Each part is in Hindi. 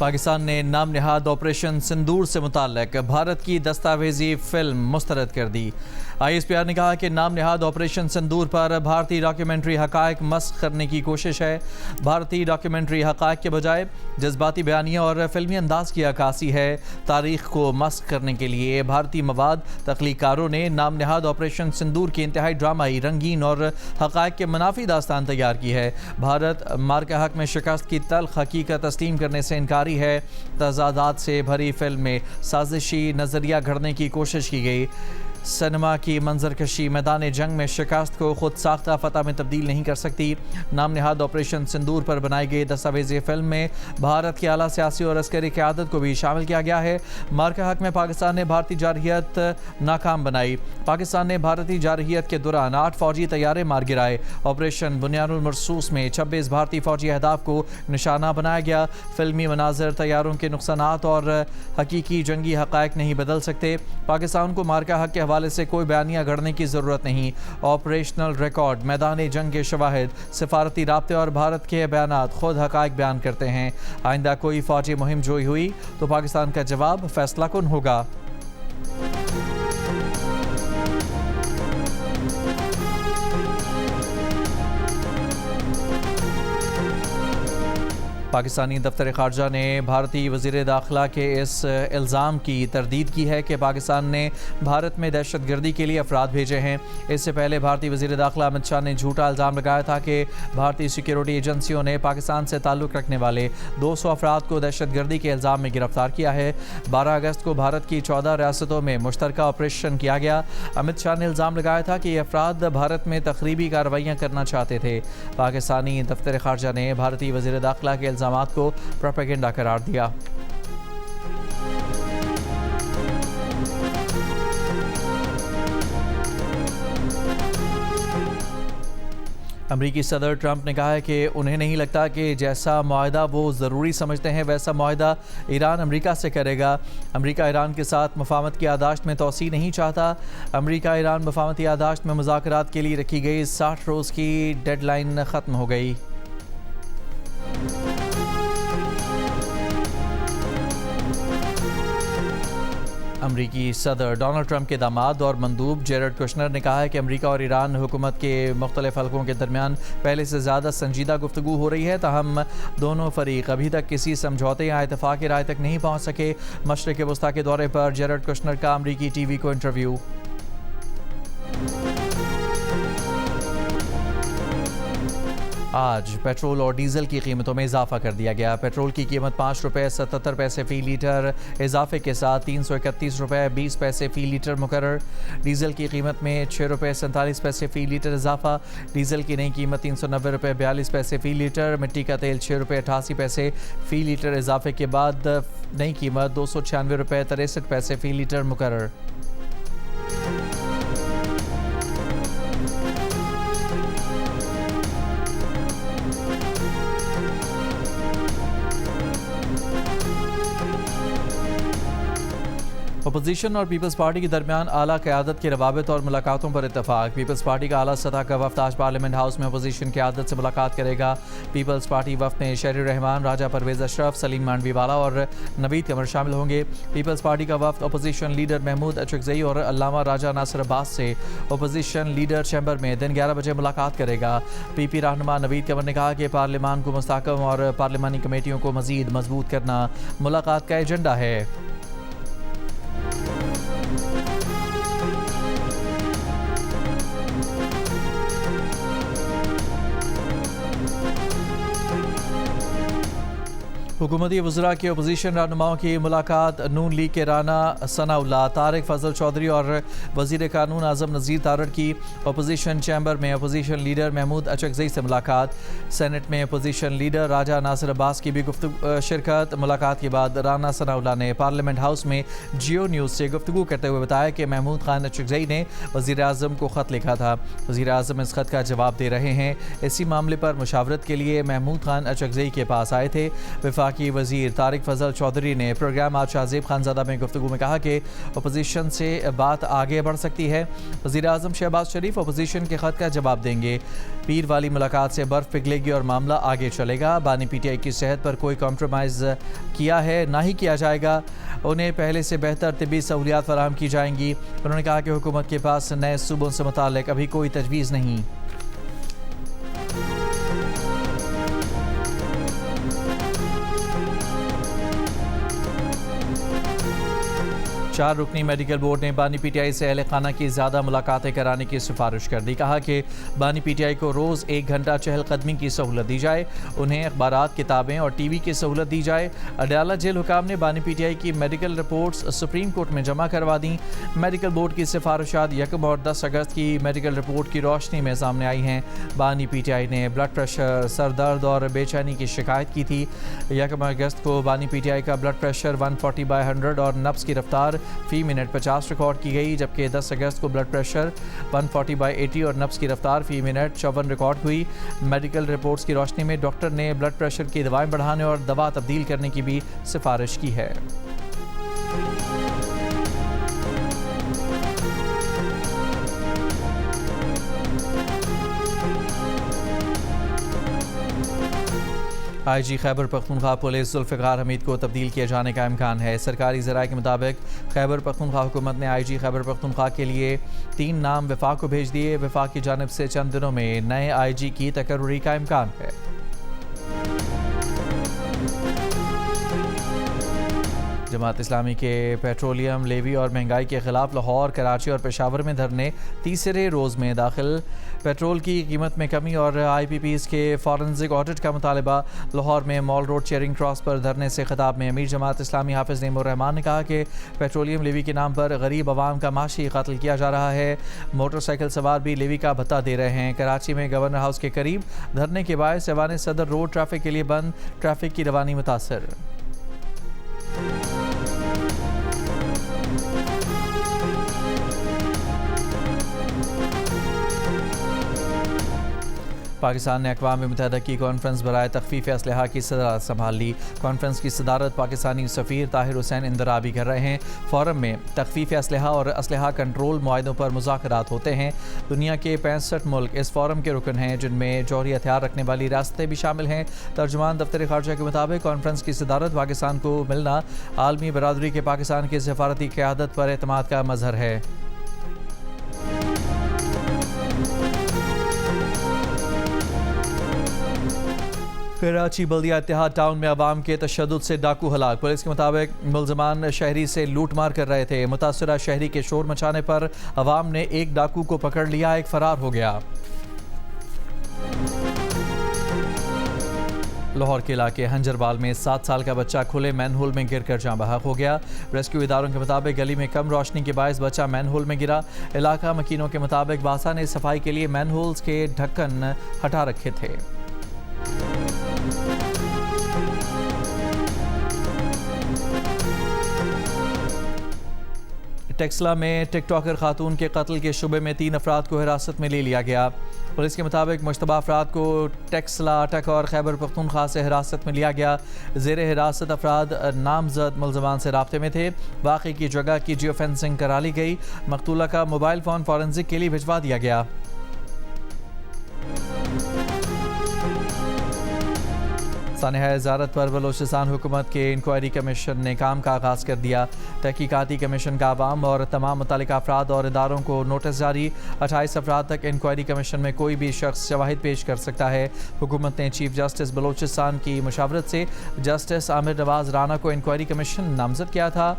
पाकिस्तान ने नाम निहाद ऑपरेशन सिंदूर से मुताल्लिक भारत की दस्तावेजी फिल्म मुस्तरद कर दी। ISPR ने कहा कि नाम निहाद ऑपरेशन सिंदूर पर भारतीय डॉक्यूमेंट्री हक़ाइक़ मस्ख़ करने की कोशिश है। भारतीय डॉक्यूमेंट्री हक़ाइक़ के बजाय जज्बाती बयानिया और फिल्मी अंदाज की अक्कासी है। तारीख़ को मस्ख़ करने के लिए भारतीय मवाद तख्लीक़कारों ने नाम निहाद ऑपरेशन सिंदूर की इंतहाई ड्रामाई, रंगीन और हक़ाइक़ के मुनाफी दास्तान तैयार की है। भारत मार्का हक में शिकस्त की तल्ख़ हकीकत तस्लीम करने से इनकारी है। तज़ादात से भरी फिल्म में साजिशी नज़रिया घड़ने की कोशिश की गई। सिनेमा की मंजरकशी मैदान जंग में शिकस्त को खुद साख्ता फतह में तब्दील नहीं कर सकती। नाम निहाद ऑपरेशन सिंदूर पर बनाई गई दस्तावेजी फिल्म में भारत की आला सियासी और अस्करी क़यादत को भी शामिल किया गया है। मार्का हक में पाकिस्तान ने भारतीय जारहियत नाकाम बनाई। पाकिस्तान ने भारतीय जारहियत के दौरान 8 फौजी तैयारे मार गिराए। ऑपरेशन बुनियानुल मरसूस में 26 भारतीय फौजी अहदाफ को निशाना बनाया गया। फिल्मी मनाजर तैयारों के नुकसानात और हकीकी जंगी हक़ाइक़ नहीं बदल सकते। पाकिस्तान को मार्का हक के हवाले से कोई बयानिया गढ़ने की ज़रूरत नहीं। ऑपरेशनल रिकॉर्ड, मैदान जंग के शवाहिद, सिफारती राब्ते और भारत के बयानात खुद हक़ाइक़ बयान करते हैं। आइंदा कोई फौजी मुहिम जोई हुई तो पाकिस्तान का जवाब फैसला कुन होगा। पाकिस्तानी दफ्तर ख़ारजा ने भारतीय वज़ीर दाखिला के इस इल्ज़ाम की तरदीद की है कि पाकिस्तान ने भारत में दहशतगर्दी के लिए अफराद भेजे हैं। इससे पहले भारतीय वज़ीर दाखिला अमित शाह ने झूठा इल्ज़ाम लगाया था कि भारतीय सिक्योरिटी एजेंसियों ने पाकिस्तान से ताल्लुक़ रखने वाले 200 अफराद को दहशतगर्दी के इल्ज़ाम में गिरफ्तार किया है। 12 अगस्त को भारत की 14 रियासतों में मुश्तरका ऑपरेशन किया गया। अमित शाह ने इल्ज़ाम लगाया था कि ये अफराद भारत में तखरीबी कार्रवाइयाँ करना चाहते थे। पाकिस्तानी दफ्तर ख़ारजा ने भारतीय वज़ीर दाखिला के को प्रोपेगेंडा करार दिया। अमरीकी सदर ट्रंप ने कहा है कि उन्हें नहीं लगता कि जैसा मुआहदा वो ज़रूरी समझते हैं वैसा मुआहदा ईरान अमरीका से करेगा। अमरीका ईरान के साथ मफाहमत की यादाश्त में तोसी नहीं चाहता। अमरीका ईरान मफाहमती यादाश्त में मुज़ाकरात के लिए रखी गई 60 रोज़ की डेडलाइन ख़त्म हो गई। अमरीकी सदर डोनाल्ड ट्रंप के दामाद और मंदूब जेरेड कुशनर ने कहा है कि अमरीका और ईरान हुकूमत के मुख्तलिफ हलकों के दरमियान पहले से ज़्यादा संजीदा गुफ्तगू हो रही है। ताहम दोनों फरीक अभी तक किसी समझौते या इत्तफाक़ राय तक नहीं पहुँच सके। मशरिक़ वस्ता के दौरे पर जेरेड कुशनर का अमरीकी TV को इंटरव्यू। आज पेट्रोल और डीजल की कीमतों में इजाफा कर दिया गया। पेट्रोल की कीमत 5 रुपये 77 पैसे फ़ी लीटर इजाफे के साथ 331 रुपये 20 पैसे फ़ी लीटर मुकर्रर। डीजल की कीमत में 6 रुपये 47 पैसे फ़ी लीटर इजाफा। डीजल की नई कीमत 390 रुपये 42 पैसे फ़ी लीटर। मिट्टी का तेल 6 रुपये 88 पैसे फ़ी लीटर इजाफे के बाद नई कीमत 296 रुपये 63 पैसे फ़ी लीटर मुकर्रर। अपोजिशन और पीपल्स पार्टी के दरमियान आला क़यादत के रवाबित और मुलाकातों पर इत्तफाक। पीपल्स पार्टी का आला सतह का वफ़द आज पार्लियामेंट हाउस में अपोजिशन क़यादत से मुलाकात करेगा। पीपल्स पार्टी वफ़द में शहरी रहमान, राजा परवेज़ अशरफ, सलीम मांडवीवाला और नवीद कमर शामिल होंगे। पीपल्स पार्टी का वफ़द अपोजिशन लीडर महमूद अचकज़ई और अल्लामा राजा नासिर अब्बास से अपोजिशन लीडर चैम्बर में दिन 11 बजे मुलाकात करेगा। PP रहनुमा नवीद कमर ने कहा कि पार्लियामान को मुस्तहकम और पार्लिमानी कमेटियों को मज़ीद मजबूत करना मुलाकात का एजेंडा है। हुकूमती वज़रा के अपोजिशन रहनुमाओं की मुलाकात। नून लीग के राना सनाउल्लाह, तारिक फजल चौधरी और वज़ीर कानून आज़म नज़ीर तारड़ की अपोजिशन चैम्बर में अपोजिशन लीडर महमूद अचकज़ई से मुलाकात। सेनेट में अपोजिशन लीडर राजा नासिर अब्बास की भी शिरकत। मुलाकात के बाद राना सनाउल्लाह ने पार्लियामेंट हाउस में जियो न्यूज़ से गुफ्तगू करते हुए बताया कि महमूद खान अचकज़ई ने वज़ीर आज़म को ख़त लिखा था। वज़ीर आज़म इस ख़त का जवाब दे रहे हैं। इसी मामले पर मुशावरत के लिए महमूद खान अचकज़ई के पास आए थे। वफाक वफाकी वजीर तारिक फजल चौधरी ने प्रोग्राम आज शाहजेब खानजादा में गुफ्तगू में कहा कि अपोजिशन से बात आगे बढ़ सकती है। वज़ीर आज़म शहबाज शरीफ अपोजिशन के ख़त का जवाब देंगे। पीर वाली मुलाकात से बर्फ़ पिघलेगी और मामला आगे चलेगा। बानी पीटीआई की सेहत पर कोई कॉम्प्रोमाइज़ किया है ना ही किया जाएगा। उन्हें पहले से बेहतर तिब्बी सहूलियात फराहम की जाएंगी। उन्होंने कहा कि हुकूमत के पास नए सूबों से मुताल्लिक़ अभी कोई तजवीज़ नहीं। 4 रुकनी मेडिकल बोर्ड ने बानी पीटीआई से अहले खाना की ज़्यादा मुलाकातें कराने की सिफारिश कर दी। कहा कि बानी पीटीआई को रोज़ 1 घंटा चहलकदमी की सहूलत दी जाए। उन्हें अखबारात, किताबें और टीवी की सहूलत दी जाए। अडयाला जेल हुकाम ने बानी पीटीआई की मेडिकल रिपोर्ट्स सुप्रीम कोर्ट में जमा करवा दी। मेडिकल बोर्ड की सिफारिशात 1 और 10 अगस्त की मेडिकल रिपोर्ट की रोशनी में सामने आई हैं। बानी पीटीआई ने ब्लड प्रेशर, सर दर्द और बेचैनी की शिकायत की थी। 1 अगस्त को बानी पीटीआई का ब्लड प्रेशर 140/100 और नब्ज़ की रफ्तार फ़ी मिनट 50 रिकॉर्ड की गई, जबकि 10 अगस्त को ब्लड प्रेशर 140/80 और नब्ज़ की रफ्तार फ़ी मिनट 54 रिकॉर्ड हुई। मेडिकल रिपोर्ट्स की रोशनी में डॉक्टर ने ब्लड प्रेशर की दवाएं बढ़ाने और दवा तब्दील करने की भी सिफारिश की है। आईजी खैबर पख्तूनख्वा पुलिस जुल्फ़िकार हमीद को तब्दील किए जाने का इम्कान है। सरकारी ज़राए के मुताबिक खैबर पख्तूनख्वा हुकूमत ने आईजी खैबर पख्तूनख्वा के लिए 3 नाम वफाक को भेज दिए। वफाक की जानिब से चंद दिनों में नए आईजी की तकर्रुरी का इम्कान है। जमात इस्लामी के पेट्रोलियम, लेवी और महंगाई के खिलाफ लाहौर, कराची और पेशावर में धरने तीसरे रोज़ में दाखिल। पेट्रोल की कीमत में कमी और IPPs के फॉरेंसिक ऑडिट का मुतालबा। लाहौर में मॉल रोड चेयरिंग क्रॉस पर धरने से खिताब में अमीर जमात इस्लामी हाफिज़ नेमुर रहमान ने कहा कि पेट्रोलियम लेवी के नाम पर गरीब आवाम का माशी कत्ल किया जा रहा है। मोटरसाइकिल सवार भी लेवी का भत्ता दे रहे हैं। कराची में गवर्नर हाउस के करीब धरने के बायस ऐवान सदर रोड ट्रैफिक के लिए बंद, ट्रैफिक की रवानी मुतासर। पाकिस्तान ने अक़वाम मुत्तहिदा की कॉन्फ्रेंस बराए तख़फ़ीफ़ असलहा की सदारत संभाल ली। कॉन्फ्रेंस की सदारत पाकिस्तानी सफ़ीर ताहिर हुसैन इंदराबी कर रहे हैं। फ़ोरम में तख़फ़ीफ़ असलहा और असलहा कंट्रोल मुआहदों पर मुज़ाकरात होते हैं। दुनिया के 65 मुल्क इस फ़ोरम के रुकन हैं, जिनमें जौहरी हथियार रखने वाली रियासतें भी शामिल हैं। तर्जुमान दफ्तर ख़ारजा के मुताबिक कॉन्फ्रेंस की सदारत पाकिस्तान को मिलना आलमी बरादरी के पाकिस्तान की सफ़ारती क़यादत पर एतमाद का मज़हर है। कराची बल्दिया इत्तेहाद टाउन में अवाम के तशद्दुद से डाकू हलाक। पुलिस के मुताबिक मुलजमान शहरी से लूट मार कर रहे थे। मुतासरा शहरी के शोर मचाने पर अवाम ने एक डाकू को पकड़ लिया, एक फरार हो गया। लाहौर के इलाके हंजरबाल में 7 साल का बच्चा खुले मैनहोल में गिरकर जाँ बहक हो गया। रेस्क्यू इदारों के मुताबिक गली में कम रोशनी के बायस बच्चा मैनहोल में गिरा। इलाका मकीनों के मुताबिक बासा ने सफाई के लिए मैनहोल्स के ढक्कन हटा रखे थे। टेक्सला में टिकटॉकर खातून के कत्ल के शुबे में 3 अफराद को हिरासत में ले लिया गया। पुलिस के मुताबिक मुश्तबा अफराद को टेक्सला, अटक और खैबर पख्तूनख्वा से हिरासत में लिया गया। ज़ेरे हिरासत अफराद नामजद मुलजमान से राब्ते में थे। वाक़े की जगह की जियो फेंसिंग करा ली गई। मकतूला का मोबाइल फ़ोन फॉरेंसिक के लिए भिजवा दिया गया। सानिया ज़ारत पर बलोचिस्तान हुकूमत के इंक्वायरी कमीशन ने काम का आगाज़ कर दिया। तहकीकाती कमीशन का आवाम और तमाम मुतल्लिका अफराद और इदारों को नोटिस जारी। 28 अफराद तक इंक्वायरी कमीशन में कोई भी शख्स शवाहिद पेश कर सकता है। हुकूमत ने चीफ जस्टिस बलोचिस्तान की मुशावरत से जस्टिस आमिर नवाज राना को इंक्वायरी कमीशन नामजद किया था।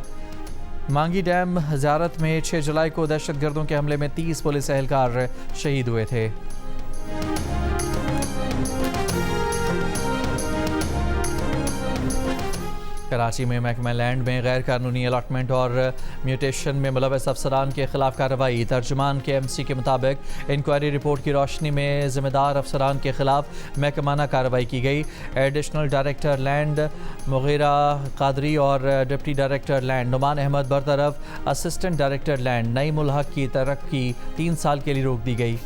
मांगी डैम ज़ारत में 6 जुलाई को दहशत गर्दों के हमले में 30 पुलिस एहलकार शहीद हुए थे। कराची में महकमा लैंड में गैर कानूनी अलाटमेंट और म्यूटेशन में मुलव्वस अफसरान के खिलाफ कार्रवाई। तर्जुमान KMC के मुताबिक इंक्वायरी रिपोर्ट की रोशनी में जिम्मेदार अफसरान के खिलाफ महकमाना कार्रवाई की गई। Additional director land Mughira Qadri और deputy director land Noman Ahmed बरतरफ। Assistant director land Naeemul Haq की तरक्की 3 साल के लिए रोक दी गई।